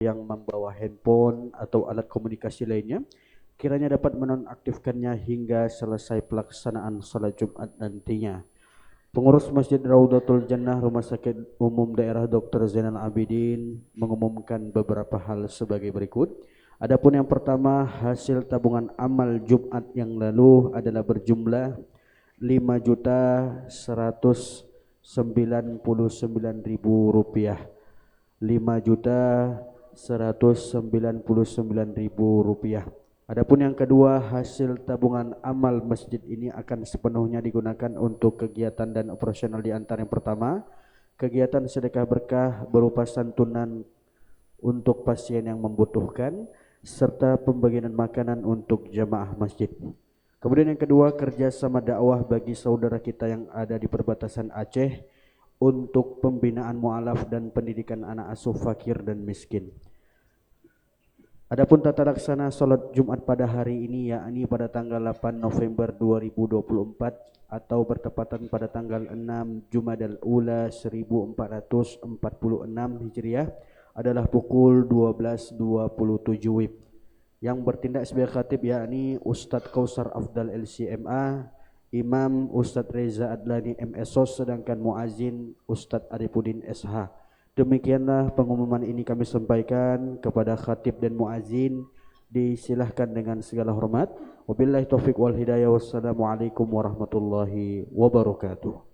yang membawa handphone atau alat komunikasi lainnya kiranya dapat menonaktifkannya hingga selesai pelaksanaan salat Jumat nantinya. Pengurus Masjid Raudatul Jannah Rumah Sakit Umum Daerah Dr. Zainal Abidin mengumumkan beberapa hal sebagai berikut. Adapun yang pertama, hasil tabungan amal Jumat yang lalu adalah berjumlah 5.199.000 rupiah. 5.199.000 rupiah. Adapun yang kedua, hasil tabungan amal masjid ini akan sepenuhnya digunakan untuk kegiatan dan operasional. Di antara yang pertama, kegiatan sedekah berkah berupa santunan untuk pasien yang membutuhkan serta pembagian makanan untuk jamaah masjid. Kemudian yang kedua, kerjasama dakwah bagi saudara kita yang ada di perbatasan Aceh untuk pembinaan mu'alaf dan pendidikan anak asuh fakir dan miskin. Adapun tata laksana salat Jumat pada hari ini yakni pada tanggal 8 November 2024 atau bertepatan pada tanggal 6 Jumadal Ula 1446 Hijriah adalah pukul 12.27 WIB. Yang bertindak sebagai khatib yakni Ustadz Kausar Afdal LCMA, Imam Ustadz Reza Adlani MSOS, sedangkan muazin Ustadz Arifudin SH. Demikianlah pengumuman ini kami sampaikan kepada khatib dan muazin. Disilahkan dengan segala hormat. Wabillahi taufiq wal hidayah. Wassalamualaikum warahmatullahi wabarakatuh.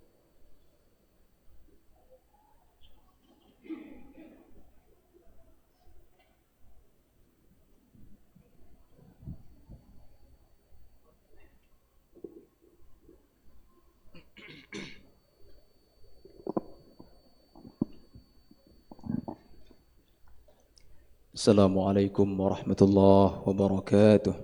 Assalamualaikum warahmatullahi wabarakatuh.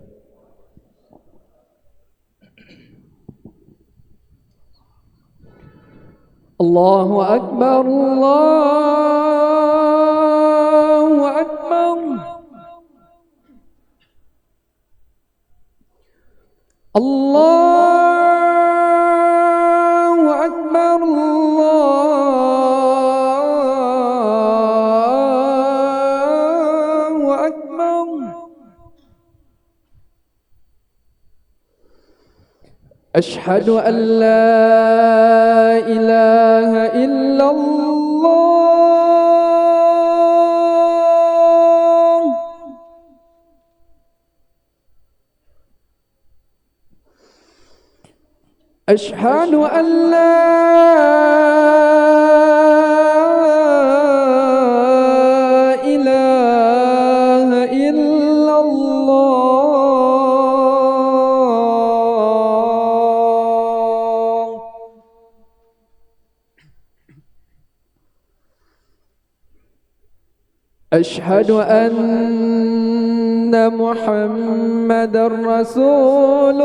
Allahu Akbar, Allahu Akbar. Allahu Akbar, Allahu Akbar. Ashhadu an la ilaha illallah. Ashhadu an la ilaha illallah. Ashhadu anna Muhammadar Rasulullah.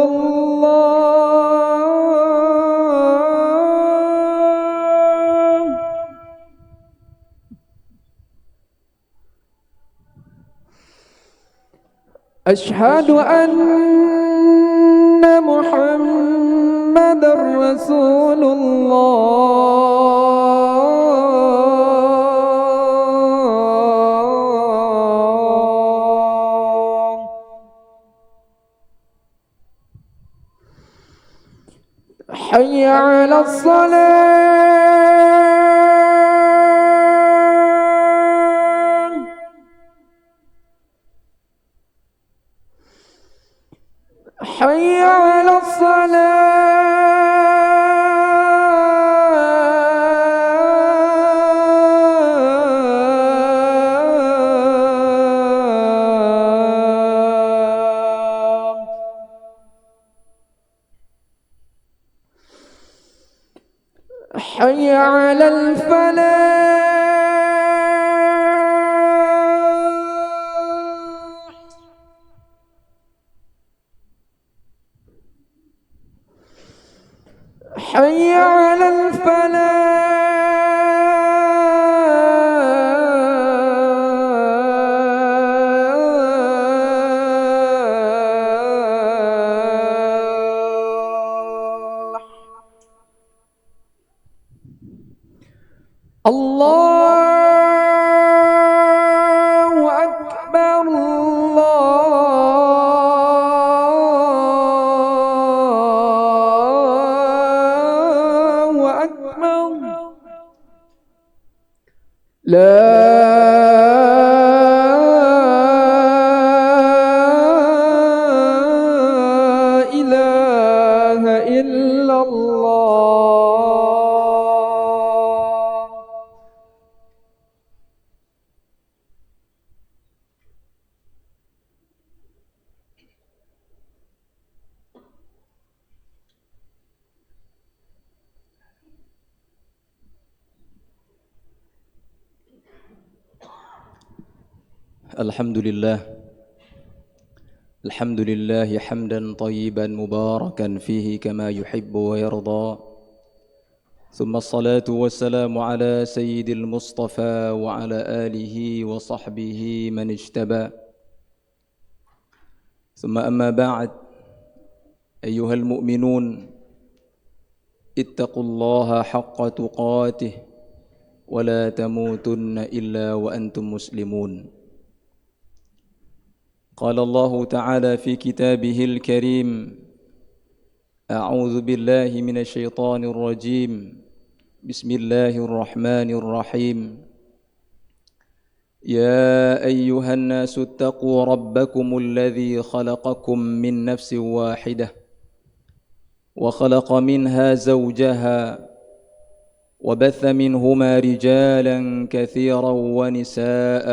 Ashhadu anna Muhammadar Rasulullah. Hayya 'alas salam. Hayya 'alas salam. Hayya 'alal falah. Hayya 'alal falah. Allahu إله إلا الله. الحمد لله حمدا طيبا مباركا فيه كما يحب ويرضى ثم الصلاة والسلام على سيد المصطفى وعلى آله وصحبه من اجتبى ثم أما بعد أيها المؤمنون اتقوا الله حق تقاته ولا تموتن إلا وأنتم مسلمون. قال الله تعالى في كتابه الكريم: أعوذ بالله من الشيطان الرجيم، بسم الله الرحمن الرحيم. يا أيها الناس اتقوا ربكم الذي خلقكم من نفس واحدة وخلق منها زوجها وبث منهما رجالا كثيرا ونساء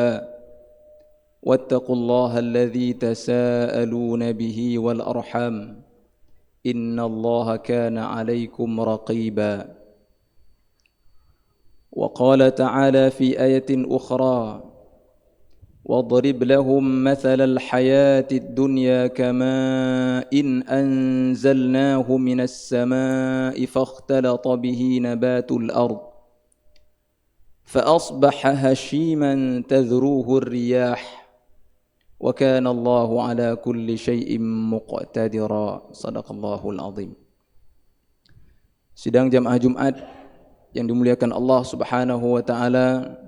واتقوا الله الذي تساءلون به والأرحام إن الله كان عليكم رقيبا. وقال تعالى في آية أخرى: واضرب لهم مثل الحياة الدنيا كماء إن أنزلناه من السماء فاختلط به نبات الأرض فأصبح هشيما تذروه الرياح وكان الله على كل شيء مقتدرا. Sadaqallahul azim. Sidang jamaah Jumat yang dimuliakan Allah Subhanahu wa taala,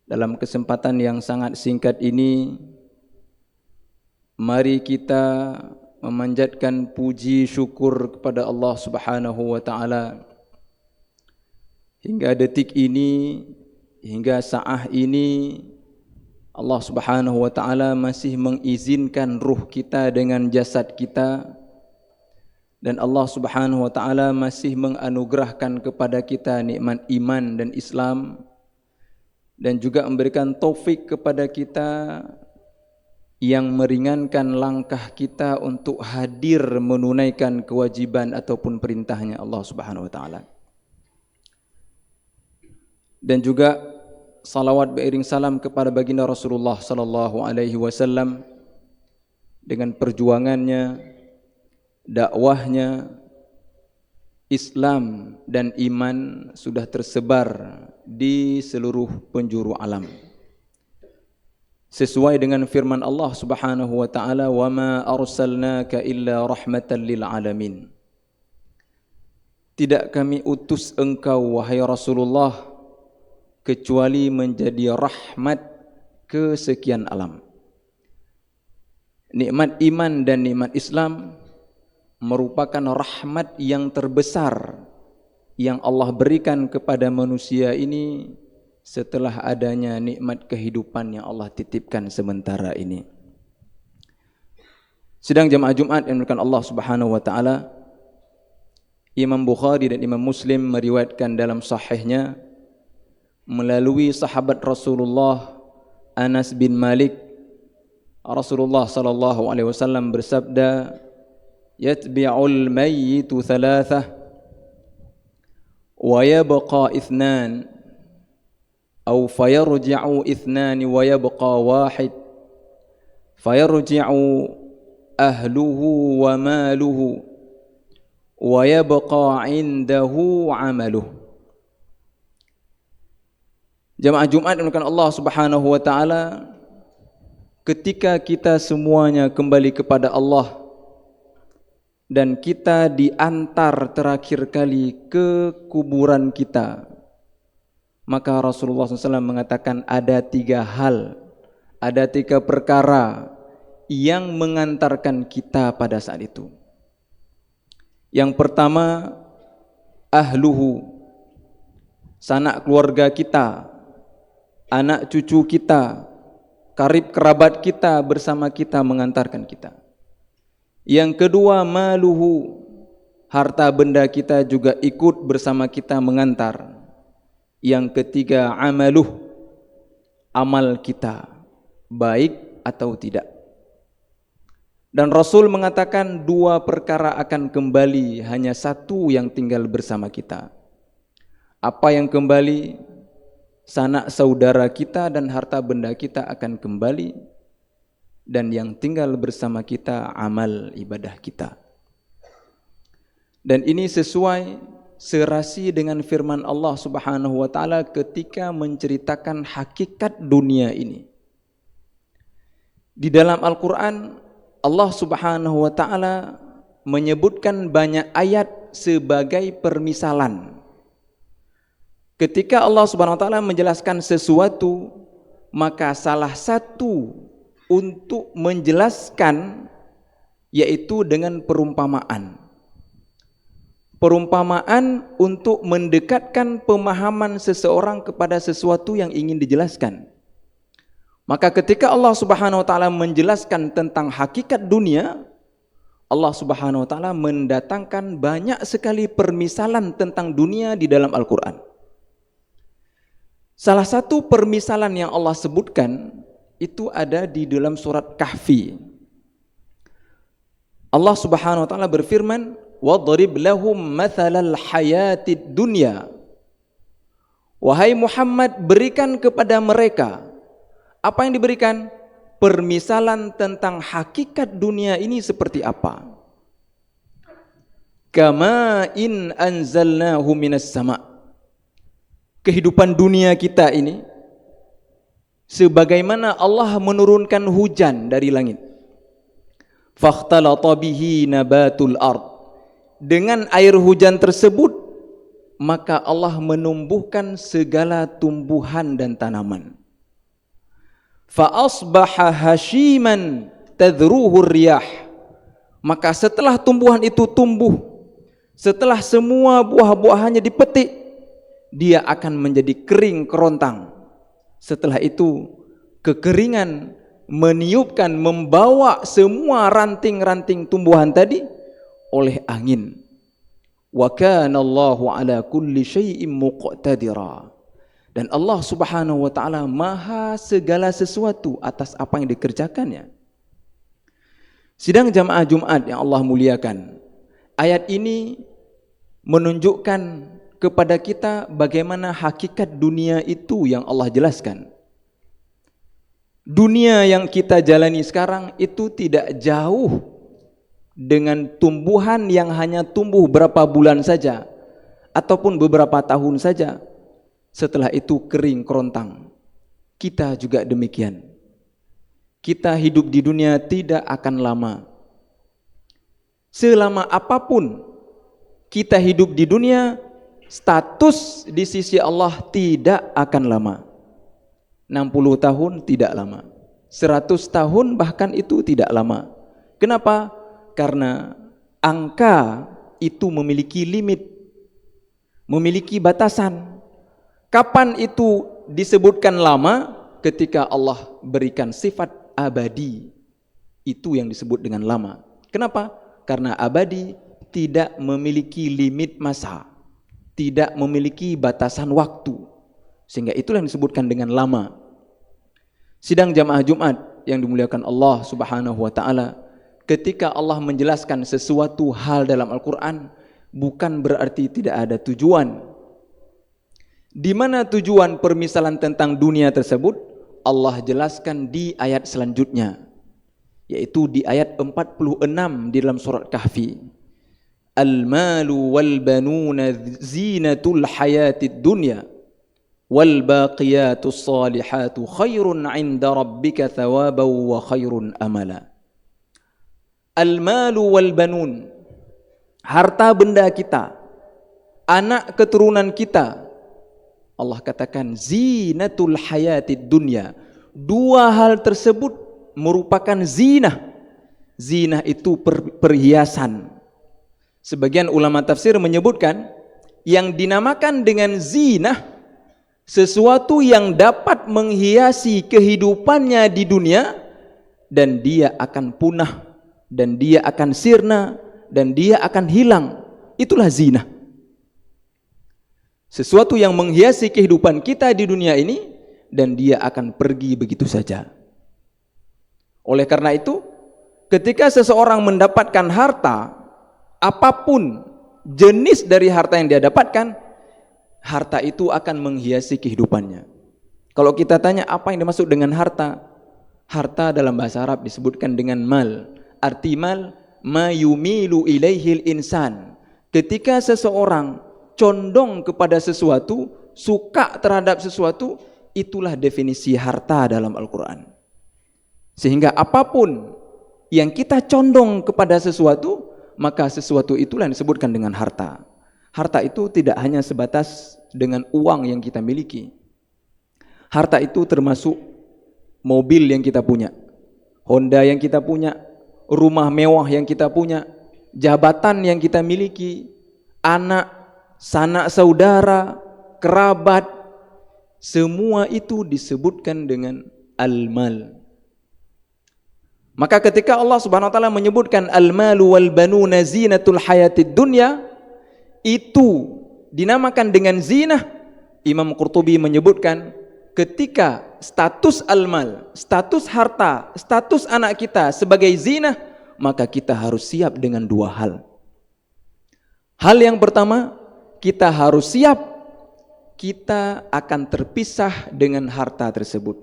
dalam kesempatan yang sangat singkat ini mari kita memanjatkan puji syukur kepada Allah Subhanahu wa taala. Hingga detik ini, hingga saat ini, Allah Subhanahu wa taala masih mengizinkan ruh kita dengan jasad kita, dan Allah Subhanahu wa taala masih menganugerahkan kepada kita nikmat iman dan Islam, dan juga memberikan taufik kepada kita yang meringankan langkah kita untuk hadir menunaikan kewajiban ataupun perintahnya Allah Subhanahu wa taala. Dan juga salawat beriring salam kepada baginda Rasulullah sallallahu alaihi wasallam, dengan perjuangannya, dakwahnya, Islam dan iman sudah tersebar di seluruh penjuru alam. Sesuai dengan firman Allah Subhanahu wa taala, "Wa ma arsalnaka illa rahmatan lil alamin." Tidak kami utus engkau wahai Rasulullah kecuali menjadi rahmat kesekian alam. Nikmat iman dan nikmat Islam merupakan rahmat yang terbesar yang Allah berikan kepada manusia ini setelah adanya nikmat kehidupan yang Allah titipkan sementara ini. Sidang jamaah Jumat yang dimuliakan Allah Subhanahu wa taala, Imam Bukhari dan Imam Muslim meriwayatkan dalam sahihnya melalui sahabat Rasulullah Anas bin Malik, Rasulullah sallallahu alaihi wasallam bersabda, "Yatbi'ul mayyitu thalathah wa yabqa ithnan aw fayarji'u ithnan wa yabqa wahid fayarji'u ahluhu wa maluhu wa yabqa 'indahu 'amaluhu." Jamaah Jumat yang dimuliakan Allah Subhanahu wa taala, ketika kita semuanya kembali kepada Allah dan kita diantar terakhir kali ke kuburan kita, maka Rasulullah SAW mengatakan ada 3 hal, ada 3 perkara yang mengantarkan kita pada saat itu. Yang pertama, ahluhu, sanak keluarga kita, anak cucu kita, karib kerabat kita bersama kita mengantarkan kita. Yang kedua, maluhu, harta benda kita juga ikut bersama kita mengantar. Yang ketiga, amaluh, amal kita, baik atau tidak. Dan Rasul mengatakan 2 perkara akan kembali, hanya 1 yang tinggal bersama kita. Apa yang kembali? Sanak saudara kita dan harta benda kita akan kembali, dan yang tinggal bersama kita amal ibadah kita. Dan ini sesuai serasi dengan firman Allah Subhanahu wa taala ketika menceritakan hakikat dunia ini. Di dalam Al-Qur'an Allah Subhanahu wa taala menyebutkan banyak ayat sebagai permisalan. Ketika Allah Subhanahu wa taala menjelaskan sesuatu, maka salah satu untuk menjelaskan yaitu dengan perumpamaan. Perumpamaan untuk mendekatkan pemahaman seseorang kepada sesuatu yang ingin dijelaskan. Maka ketika Allah Subhanahu wa taala menjelaskan tentang hakikat dunia, Allah Subhanahu wa taala mendatangkan banyak sekali permisalan tentang dunia di dalam Al-Qur'an. Salah satu permisalan yang Allah sebutkan itu ada di dalam surat Kahfi. Allah Subhanahu wa taala berfirman, "Wadrib lahum mathalal hayatid dunya." Wahai Muhammad, berikan kepada mereka. Apa yang diberikan? Permisalan tentang hakikat dunia ini seperti apa. Kama in anzalnahu minas sama'. Kehidupan dunia kita ini sebagaimana Allah menurunkan hujan dari langit. Fakhtalata bihi nabatul ard. Dengan air hujan tersebut maka Allah menumbuhkan segala tumbuhan dan tanaman. Fa asbaha hashiman tadhruhu riyah. Maka setelah tumbuhan itu tumbuh, setelah semua buah-buahannya dipetik, dia akan menjadi kering kerontang. Setelah itu kekeringan meniupkan, membawa semua ranting-ranting tumbuhan tadi oleh angin. Wa kana Allahu ala kulli syai'in muqtadira. Dan Allah Subhanahu wa taala maha segala sesuatu atas apa yang dikerjakannya. Sidang jamaah Jumat yang Allah muliakan, ayat ini menunjukkan kepada kita bagaimana hakikat dunia itu yang Allah jelaskan. Dunia yang kita jalani sekarang itu tidak jauh dengan tumbuhan yang hanya tumbuh berapa bulan saja ataupun beberapa tahun saja, setelah itu kering kerontang. Kita juga demikian. Kita hidup di dunia tidak akan lama. Selama apapun kita hidup di dunia, status di sisi Allah tidak akan lama. 60 tahun tidak lama, 100 tahun bahkan itu tidak lama. Kenapa? Karena angka itu memiliki limit, memiliki batasan. Kapan itu disebutkan lama? Ketika Allah berikan sifat abadi, itu yang disebut dengan lama. Kenapa? Karena abadi tidak memiliki limit masa, tidak memiliki batasan waktu, sehingga itulah yang disebutkan dengan lama. Sidang jamaah Jumat yang dimuliakan Allah Subhanahu wa taala, ketika Allah menjelaskan sesuatu hal dalam Al-Qur'an, bukan berarti tidak ada tujuan. Di mana tujuan permisalan tentang dunia tersebut? Allah jelaskan di ayat selanjutnya, yaitu di ayat 46 di dalam surat Kahfi. Al-malu wal banuna zinatul hayatid dunya wal baqiyatus salihatu khairun 'inda rabbika thawaban wa khairun amala. Al-malu wal banun, harta benda kita, anak keturunan kita, Allah katakan zinatul hayatid dunya. Dua hal tersebut merupakan zinah. Zinah itu perhiasan. Sebagian ulama tafsir menyebutkan yang dinamakan dengan zinah sesuatu yang dapat menghiasi kehidupannya di dunia, dan dia akan punah, dan dia akan sirna, dan dia akan hilang. Itulah zina. Sesuatu yang menghiasi kehidupan kita di dunia ini, dan dia akan pergi begitu saja. Oleh karena itu, ketika seseorang mendapatkan harta, apapun jenis dari harta yang dia dapatkan, harta itu akan menghiasi kehidupannya. Kalau kita tanya apa yang dimaksud dengan harta, harta dalam bahasa Arab disebutkan dengan mal. Arti mal, ma yumilu ilaihil insan. Ketika seseorang condong kepada sesuatu, suka terhadap sesuatu, itulah definisi harta dalam Al-Quran. Sehingga apapun yang kita condong kepada sesuatu, maka sesuatu itulah yang disebutkan dengan harta. Harta itu tidak hanya sebatas dengan uang yang kita miliki. Harta itu termasuk mobil yang kita punya, Honda yang kita punya, rumah mewah yang kita punya, jabatan yang kita miliki, anak, sanak saudara, kerabat, semua itu disebutkan dengan al-mal. Maka ketika Allah Subhanahu wa taala menyebutkan al-malu wal banuna zinatul hayatid dunya, itu dinamakan dengan zina. Imam Qurtubi menyebutkan ketika status al-mal, status harta, status anak kita sebagai zina, maka kita harus siap dengan dua hal. Hal yang pertama, kita harus siap kita akan terpisah dengan harta tersebut.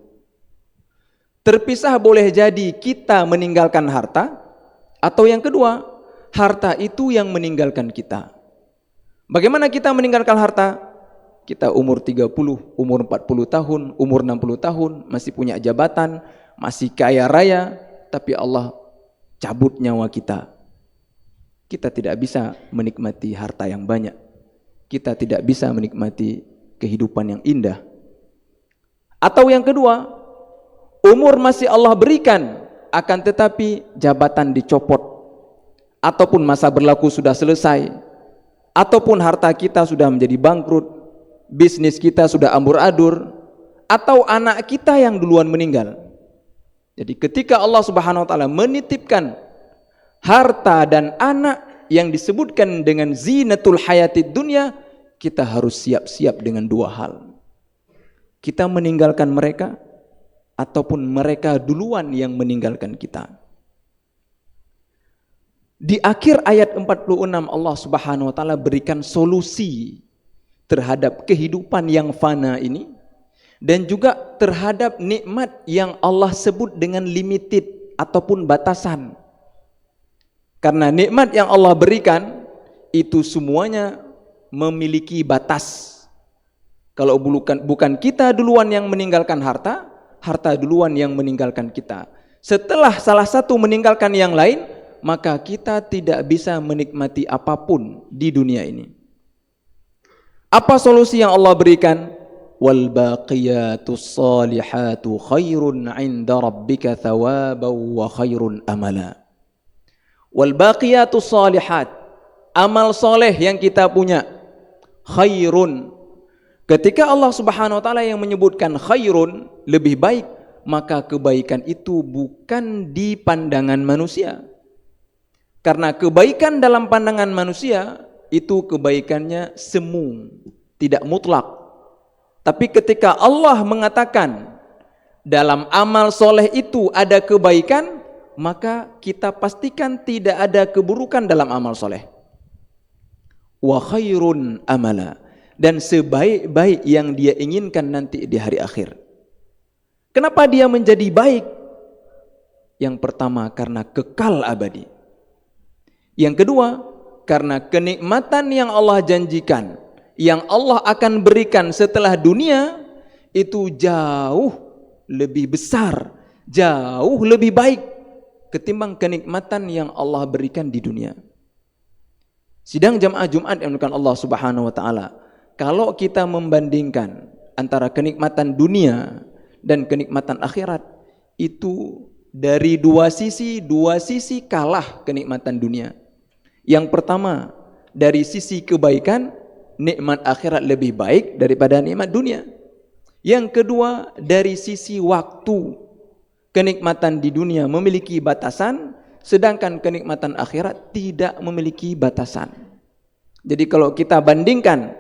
Terpisah boleh jadi kita meninggalkan harta, atau yang kedua, harta itu yang meninggalkan kita. Bagaimana kita meninggalkan harta? Kita umur 30, umur 40 tahun, umur 60 tahun, masih punya jabatan, masih kaya raya, tapi Allah cabut nyawa kita. Kita tidak bisa menikmati harta yang banyak. Kita tidak bisa menikmati kehidupan yang indah. Atau yang kedua, umur masih Allah berikan, akan tetapi jabatan dicopot, ataupun masa berlaku sudah selesai, ataupun harta kita sudah menjadi bangkrut, bisnis kita sudah ambur-adur, atau anak kita yang duluan meninggal. Jadi ketika Allah Subhanahu wa taala menitipkan harta dan anak yang disebutkan dengan zinatul hayatid dunya, kita harus siap-siap dengan dua hal. Kita meninggalkan mereka, ataupun mereka duluan yang meninggalkan kita. Di akhir ayat 46 Allah Subhanahu wa taala berikan solusi terhadap kehidupan yang fana ini, dan juga terhadap nikmat yang Allah sebut dengan limited ataupun batasan. Karena nikmat yang Allah berikan itu semuanya memiliki batas. Kalau bukan kita duluan yang meninggalkan harta, harta duluan yang meninggalkan kita. Setelah salah satu meninggalkan yang lain, maka kita tidak bisa menikmati apapun di dunia ini. Apa solusi yang Allah berikan? Wal baqiyatus salihatu khairun 'inda rabbika thawaban wa khairun amala. Wal baqiyatus salihat, amal soleh yang kita punya, khairun. Ketika Allah Subhanahu wa taala yang menyebutkan khairun, lebih baik, maka kebaikan itu bukan di pandangan manusia. Karena kebaikan dalam pandangan manusia itu kebaikannya semu, tidak mutlak. Tapi ketika Allah mengatakan dalam amal soleh itu ada kebaikan, maka kita pastikan tidak ada keburukan dalam amal soleh. Wa khairun amala, dan sebaik-baik yang dia inginkan nanti di hari akhir. Kenapa dia menjadi baik? Yang pertama, karena kekal abadi. Yang kedua, karena kenikmatan yang Allah janjikan, yang Allah akan berikan setelah dunia, itu jauh lebih besar, jauh lebih baik ketimbang kenikmatan yang Allah berikan di dunia. Sidang jamaah Jumat yang dimuliakan Allah Subhanahu wa taala, kalau kita membandingkan antara kenikmatan dunia dan kenikmatan akhirat, itu dari dua sisi kalah kenikmatan dunia. Yang pertama, dari sisi kebaikan, nikmat akhirat lebih baik daripada nikmat dunia. Yang kedua, dari sisi waktu, kenikmatan di dunia memiliki batasan, sedangkan kenikmatan akhirat tidak memiliki batasan. Jadi kalau kita bandingkan,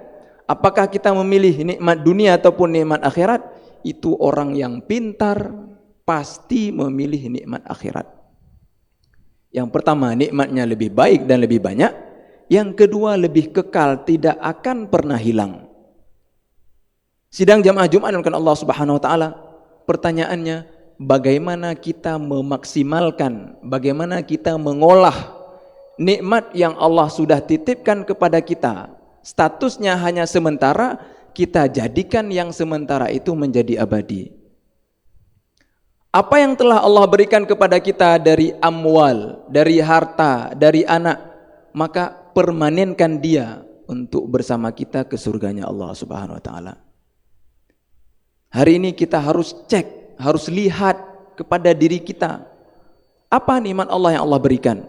apakah kita memilih nikmat dunia ataupun nikmat akhirat, itu orang yang pintar pasti memilih nikmat akhirat. Yang pertama, nikmatnya lebih baik dan lebih banyak. Yang kedua, lebih kekal, tidak akan pernah hilang. Sidang jamaah Jumat dengan Allah Subhanahu wa taala, pertanyaannya, bagaimana kita memaksimalkan, bagaimana kita mengolah nikmat yang Allah sudah titipkan kepada kita. Statusnya hanya sementara, kita jadikan yang sementara itu menjadi abadi. Apa yang telah Allah berikan kepada kita dari amwal, dari harta, dari anak, maka permanenkan dia untuk bersama kita ke surganya Allah Subhanahu wa taala. Hari ini kita harus cek, harus lihat kepada diri kita. Apa nikmat Allah yang Allah berikan?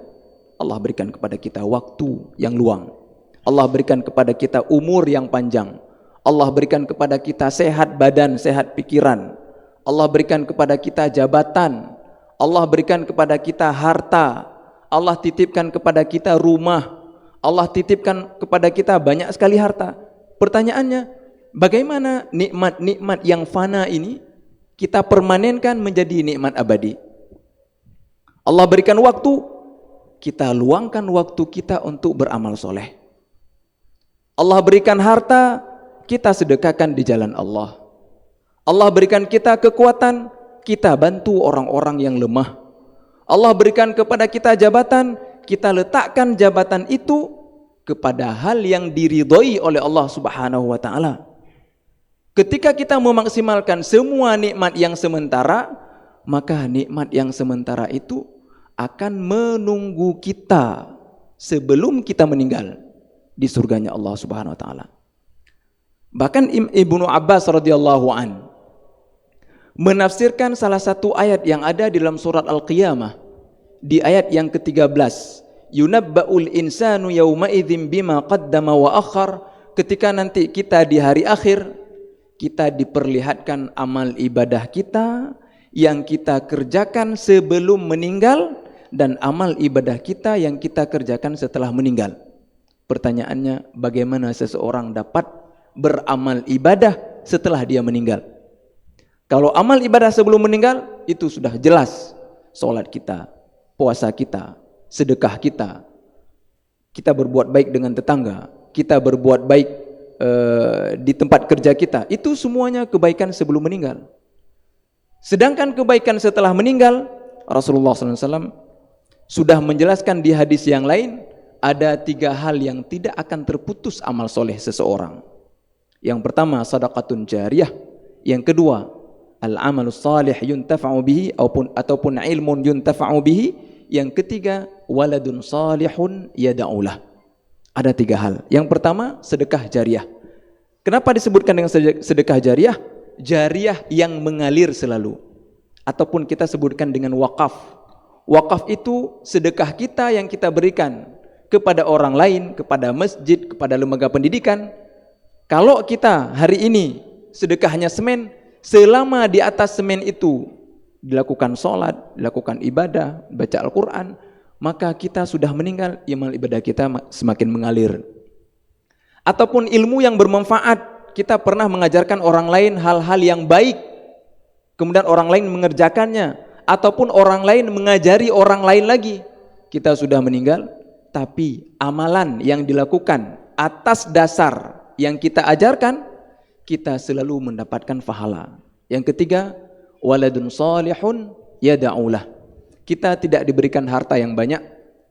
Allah berikan kepada kita waktu yang luang. Allah berikan kepada kita umur yang panjang. Allah berikan kepada kita sehat badan, sehat pikiran. Allah berikan kepada kita jabatan. Allah berikan kepada kita harta. Allah titipkan kepada kita rumah. Allah titipkan kepada kita banyak sekali harta. Pertanyaannya, bagaimana nikmat-nikmat yang fana ini kita permanenkan menjadi nikmat abadi? Allah berikan waktu, kita luangkan waktu kita untuk beramal soleh. Allah berikan harta, kita sedekahkan di jalan Allah. Allah berikan kita kekuatan, kita bantu orang-orang yang lemah. Allah berikan kepada kita jabatan, kita letakkan jabatan itu kepada hal yang diridhoi oleh Allah Subhanahu wa taala. Ketika kita memaksimalkan semua nikmat yang sementara, maka nikmat yang sementara itu akan menunggu kita sebelum kita meninggal di surganya Allah Subhanahu wa taala. Bahkan Ibnu Abbas radhiyallahu an menafsirkan salah satu ayat yang ada di dalam surat Al-Qiyamah di ayat yang ke-13, yunabba'ul insanu yawma idzin bima qaddama wa akhar. Ketika nanti kita di hari akhir, kita diperlihatkan amal ibadah kita yang kita kerjakan sebelum meninggal dan amal ibadah kita yang kita kerjakan setelah meninggal. Pertanyaannya, bagaimana seseorang dapat beramal ibadah setelah dia meninggal? Kalau amal ibadah sebelum meninggal, itu sudah jelas. Salat kita, puasa kita, sedekah kita, kita berbuat baik dengan tetangga, kita berbuat baik di tempat kerja kita, itu semuanya kebaikan sebelum meninggal. Sedangkan kebaikan setelah meninggal, Rasulullah SAW sudah menjelaskan di hadis yang lain, ada 3 hal yang tidak akan terputus amal soleh seseorang. Yang pertama, sadaqatun jariyah. Yang kedua, al-amalus salih yuntafa'u bihi ataupun ilmun yuntafa'u bihi. Yang ketiga, waladun salihun yada'ulah. Ada 3 hal. Yang pertama, sedekah jariyah. Kenapa disebutkan dengan sedekah jariyah? Jariyah yang mengalir selalu. Ataupun kita sebutkan dengan wakaf. Wakaf itu sedekah kita yang kita berikan kepada orang lain, kepada masjid, kepada lembaga pendidikan. Kalau kita hari ini sedekahnya semen, selama di atas semen itu dilakukan sholat, dilakukan ibadah, baca Al-Quran, maka kita sudah meninggal, amal ibadah kita semakin mengalir. Ataupun ilmu yang bermanfaat, kita pernah mengajarkan orang lain hal-hal yang baik, kemudian orang lain mengerjakannya, ataupun orang lain mengajari orang lain lagi, kita sudah meninggal, tapi amalan yang dilakukan atas dasar yang kita ajarkan, kita selalu mendapatkan pahala. Yang ketiga, waladun salihun yada'ulah. Kita tidak diberikan harta yang banyak,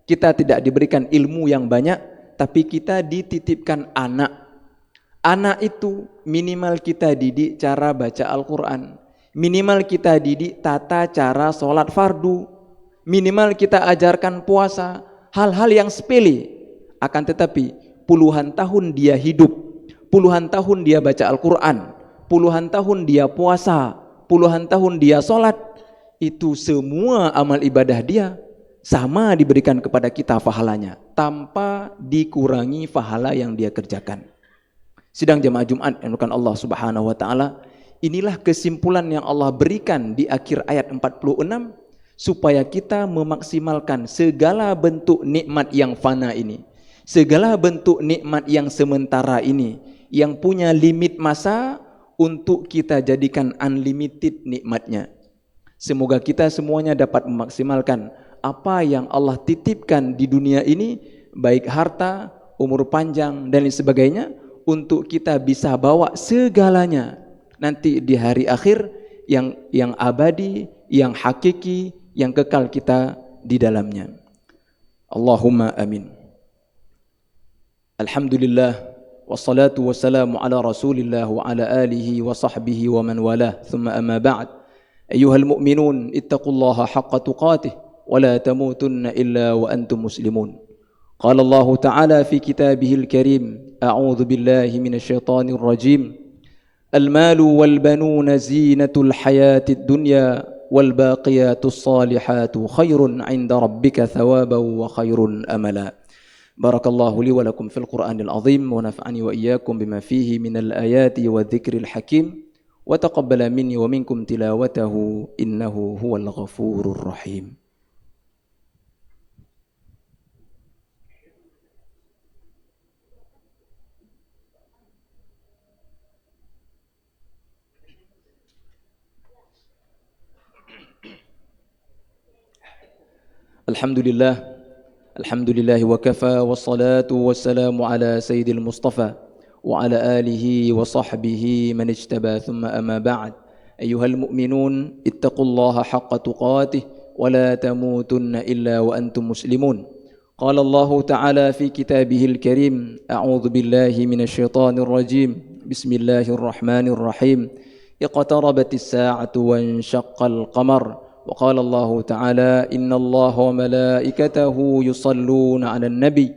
kita tidak diberikan ilmu yang banyak, tapi kita dititipkan anak. Anak itu minimal kita didik cara baca Al-Quran, minimal kita didik tata cara sholat fardu, minimal kita ajarkan puasa, hal-hal yang sepele. Akan tetapi puluhan tahun dia hidup, puluhan tahun dia baca Al-Quran, puluhan tahun dia puasa, puluhan tahun dia sholat, itu semua amal ibadah dia sama diberikan kepada kita pahalanya, tanpa dikurangi pahala yang dia kerjakan. Sidang jemaah Jumat yang dimuliakan Allah Subhanahu wa taala, Inilah kesimpulan yang Allah berikan di akhir ayat 46, supaya kita memaksimalkan segala bentuk nikmat yang fana ini, segala bentuk nikmat yang sementara ini, yang punya limit masa, untuk kita jadikan unlimited nikmatnya. Semoga kita semuanya dapat memaksimalkan apa yang Allah titipkan di dunia ini, baik harta, umur panjang dan lain sebagainya, untuk kita bisa bawa segalanya nanti di hari akhir yang abadi, yang hakiki, yang kekal kita di dalamnya. Allahumma amin. Alhamdulillah, wassalatu wassalamu ala rasulillah wa ala alihi wa sahbihi wa man walah, thumma amma ba'd. Ayyuhal mu'minun, ittaqullaha haqqa tuqatih wa la tamutunna illa wa antum muslimun. Qala Allah Ta'ala fi kitabihil karim, a'udzu billahi minasy syaithanir rajim. Al-malu wal banuna zinatul hayatid dunya wal baqiyatus salihatu khairun 'inda rabbika thawaban wa khairun amala. Barakallahu li wa lakum fil Qur'anil azim wa nafa'ani wa iyyakum bima fihi minal ayati wa dzikril hakim wa taqabbala minni wa minkum tilawatahu innahu huwal ghafurur rahim. Alhamdulillah wa kafa wassalatu wassalamu ala sayyidil mustafa wa ala alihi wa sahbihi man ijtaba, thumma amma ba'd. Ayyuhal mu'minun, ittaqullaha haqqa tuqatih wa la tamutunna illa wa antum muslimun. Qala Allah Ta'ala fi kitabihil karim, a'udzu billahi minasy syaithanir rajim. Bismillahirrahmanirrahim. Iqtarabatis sa'atu wa insyaqqal qamar. وقال الله تعالى إن الله وملائكته يصلون على النبي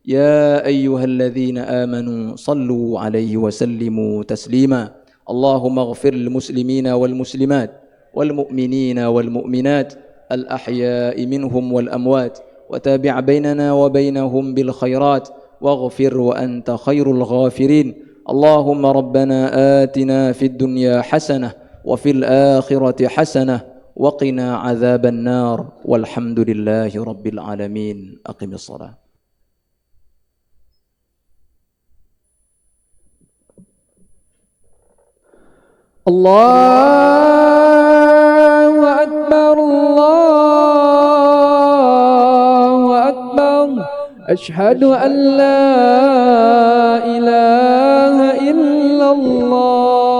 يا أيها الذين آمنوا صلوا عليه وسلموا تسليما اللهم اغفر للمسلمين والمسلمات والمؤمنين والمؤمنات الأحياء منهم والأموات وتابع بيننا وبينهم بالخيرات واغفر وأنت خير الغافرين اللهم ربنا آتنا في الدنيا حسنة وفي الآخرة حسنة وقنا عذاب النار والحمد لله رب العالمين. أقم الصلاة. الله أكبر الله أكبر أشهد أن لا إله إلا الله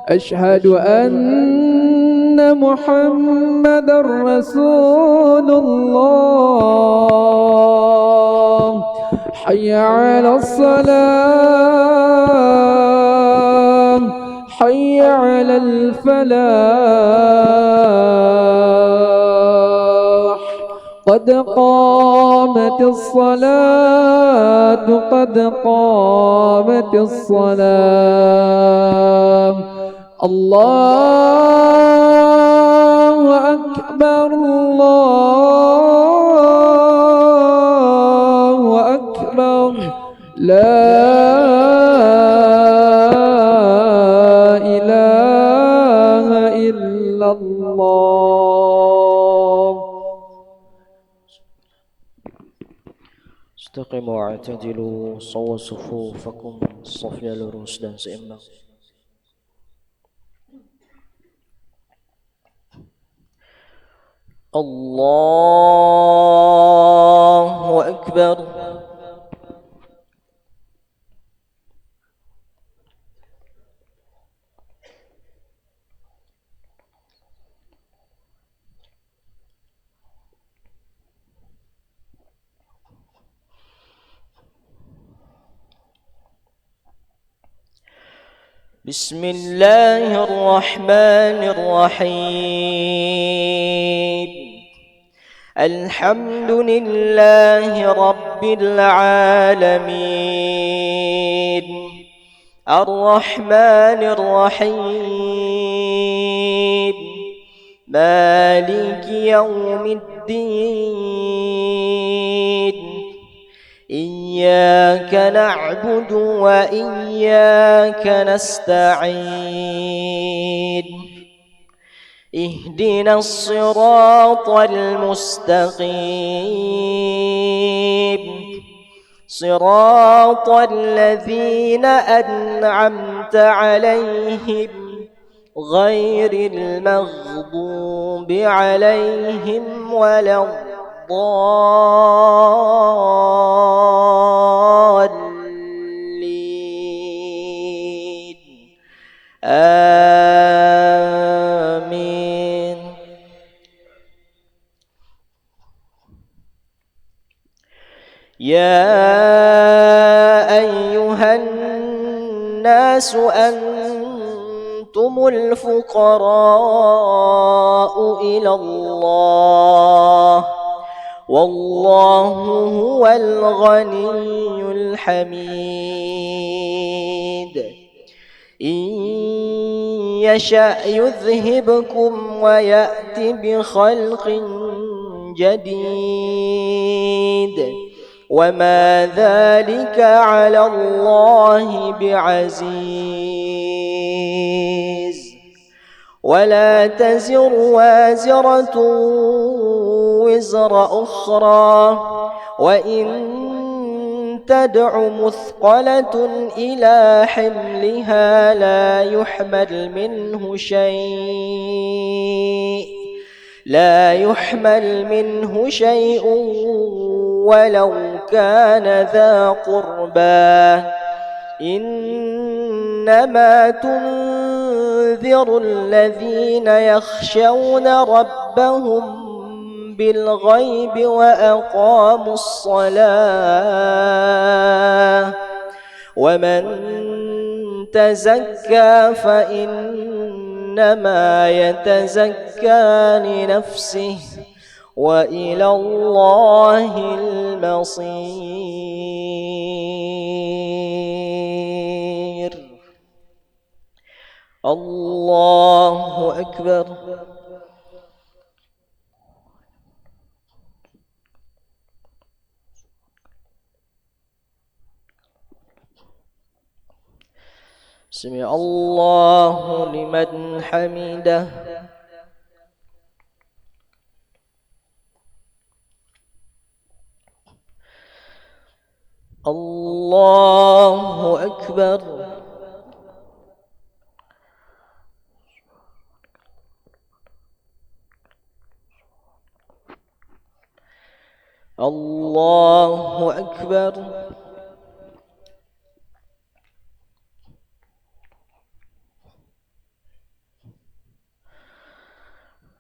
أشهد أن محمد رسول الله حي على الصلاة حي على الفلاح قد قامت الصلاة قد قامت الصلاة الله أكبر الله أكبر لا إله إلا الله. Istaqimu wa'tadilu, sawwa sufufakum, safnya lurus dan seimbang. Allahu Akbar. Bismillahirrahmanirrahim. Alhamdulillahi Rabbil Alamin. Ar-Rahmanir Rahim. Maliki Yawmiddin. إياك نعبد وإياك نستعين اهدنا الصراط المستقيم صراط الذين أنعمت عليهم غير المغضوب عليهم ولا الضالين آمين. يا أيها الناس أنتم الفقراء إلى الله والله هو الغني الحميد إن يشأ يذهبكم ويأت بخلق جديد وما ذلك على الله بعزيز ولا تزر وازرة وزر أخرى وإن تدع مثقلة إلى حملها لا يحمل منه شيء ولو كان ذا قربى إنما تنذر الذين يخشون ربهم بالغيب وأقاموا الصلاة ومن تزكى فإنما يتزكى لنفسه وإلى الله المصير. الله أكبر. سمع الله لمن حمده. الله أكبر. الله أكبر.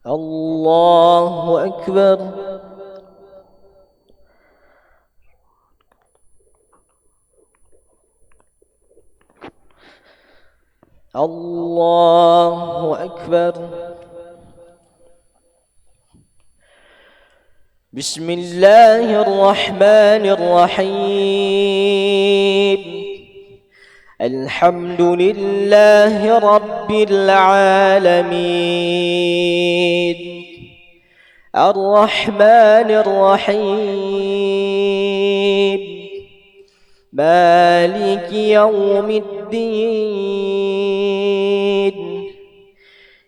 الله أكبر. الله أكبر. بسم الله الرحمن الرحيم الحمد لله رب العالمين الرحمن الرحيم مالك يوم الدين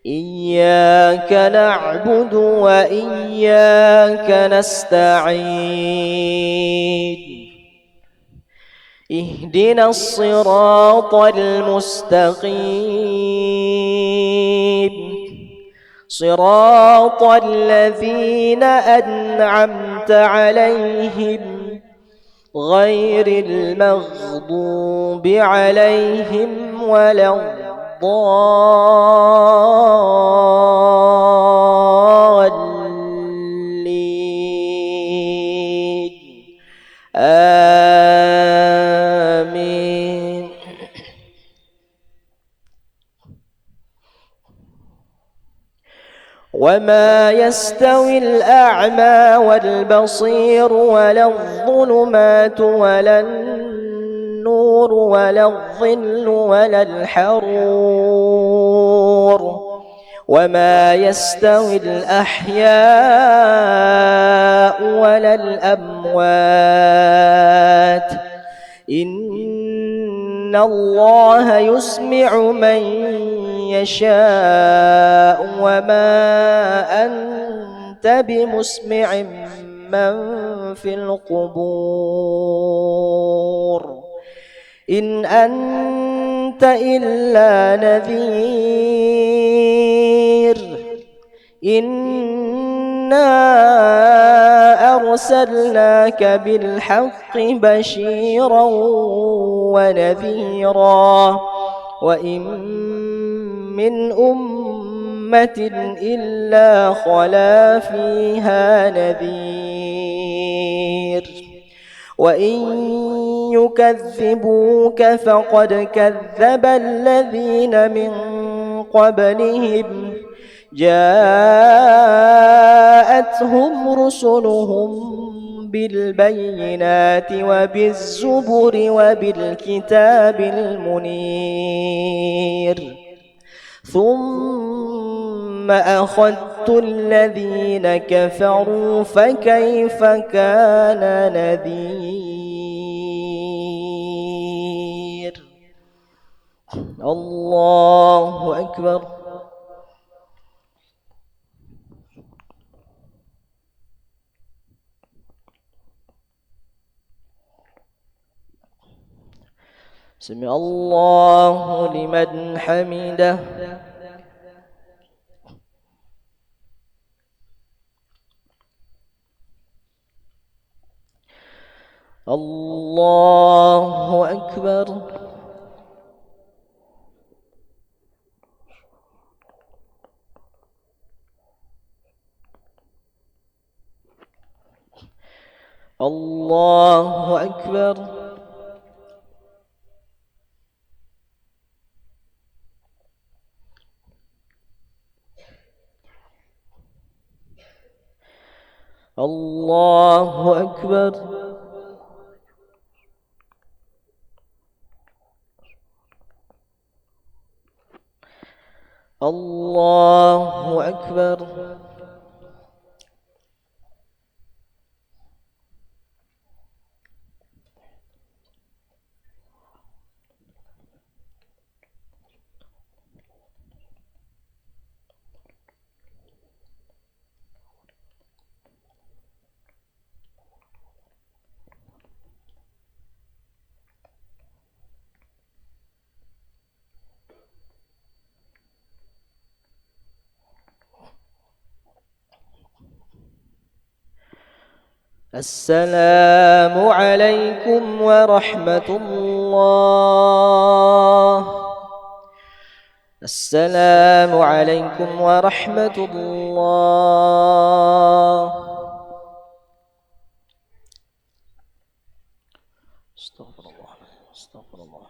إياك نعبد وإياك نستعين اهدنا الصراط المستقيم صراط الذين أنعمت عليهم غير المغضوب عليهم ولا الضالين آمين. وما يستوي الأعمى والبصير ولا الظلمات ولا النور ولا الظل ولا الحرور وما يستوي الأحياء ولا الأموات إن الله يسمع من يشاء وما أنت بمسمع من في القبور إن أنت إلا نذير إنا أرسلناك بالحق بشيرا ونذيرا وإن من أمة إلا خلا فيها نذير وإن يكذبوك فقد كذب الذين من قبلهم جاءتهم رسلهم بالبينات وبالزبر وبالكتاب المنير ثم أخذت الذين كفروا فكيف كان نذير الله أكبر سمع الله لمن حمده الله أكبر الله أكبر الله أكبر الله أكبر السلام عليكم ورحمة الله السلام عليكم ورحمة الله استغفر الله استغفر الله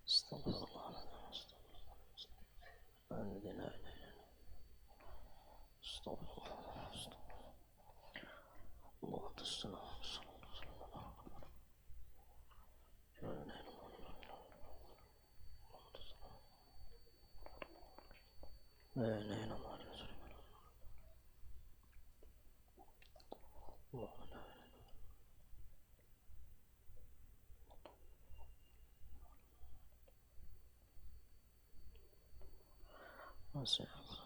استغفر الله Masya Allah.